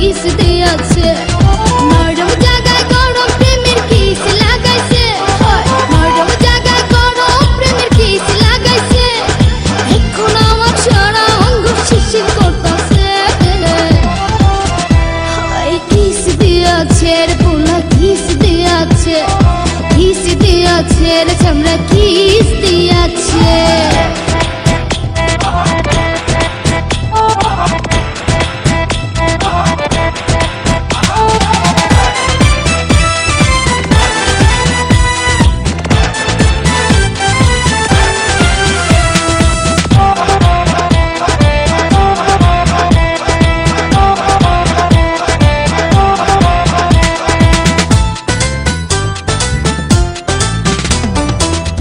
kiss দিয়াছে নরম জায়গায় গরম প্রেমের কিস লাগাইছে নরম জায়গায় গরম প্রেমের কিস লাগাইছে এখন আমার সারা অঙ্গ শিশির করতেছে কিস দিয়াছে রে পোলা কিস দিয়াছে রে চামড়া কিস দিয়াছে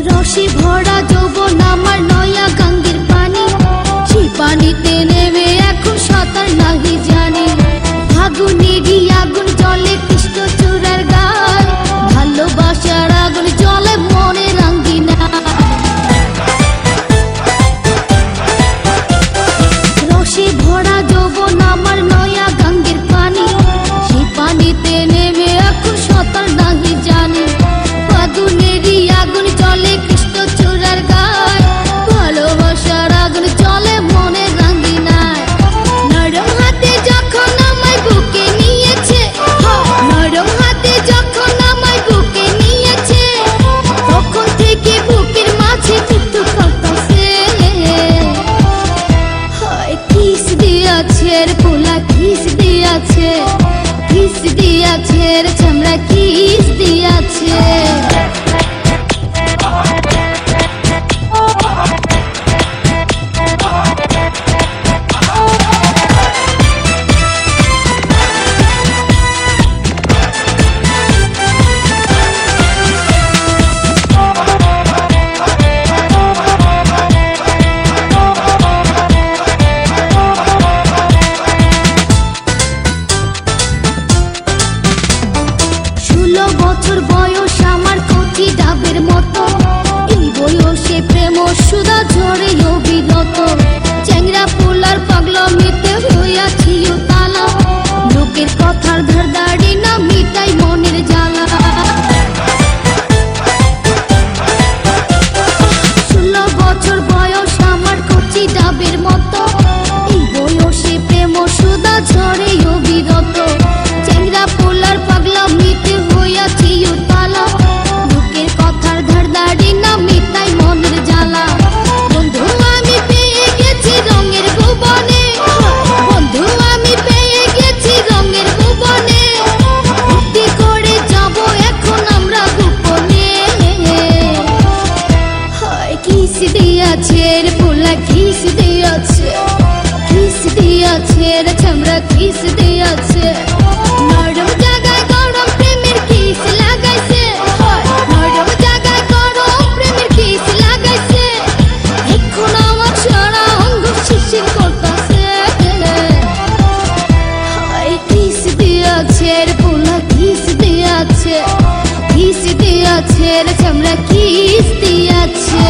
রসে ভরা যৌবন আমার নয়া গাঙ্গের পানি সেই পানিতে নেমে এখন সাঁতার নাহি জানি ফাগুনেরই আগুন জলে কৃষ্ণ চূড়ার গান ভালোবাসার আগুন জলে মনে রাঙ্গিনা রসে ভরা যৌবন আমার নয়া গাঙ্গের পানি সেই পানিতে নেমে এখন সাঁতার নাহি জানি ফাগুনেরই আগুন জলে কৃষ্ণ চূড়ার গায় ভালোবাসার আগুন জলে মনে রাঙ্গিনায় নরম হাতে যখন আমায় বুকে নিয়েছে নরম হাতে যখন আমায় বুকে নিয়েছে তখন থেকে বুকের মাঝে টুকটুক করতেছে কিস দিয়াছে রে পোলা কিস দিয়াছে রে চামড়া কিস দিয়াছে বছর বয়স আমার কচি ডাবের মতো এই বয়সে প্রেম সুদা ঝরে অবিরত চ্যাংরা পোলার পাগলামিতে হইয়াছি তালা লোকের কথার ধারদাড়ি না মিটাই মনের জ্বালা 16 বছর বয়স আমার কচি ডাবের মতো এই বয়সে প্রেম সুদা ঝরে অবিরত চ্যাংরা পোলার পাগলামিতে হইয়াছি তালা লোকের কথার ধারদাড়ি না মিটাই মনের জ্বালা বন্ধু আমি পেয়ে গেছি রঙের ভুবনে বন্ধু আমি পেয়ে গেছি রঙের ভুবনে ভর্তি করে যাব এখন আমরা গোপনে কিস দিয়াছে রে পোলা কিস দিয়াছে রে চামড়া কিস দিয়াছে নরম জায়গায় গরম প্রেমের কিস লাগাইছে নরম জায়গায় গরম প্রেমের কিস লাগাইছে এখন আমার সারা অঙ্গ শিশির করতেছে কিস দিয়াছে রে পোলা কিস দিয়াছে রে চামড়া কিস দিয়াছে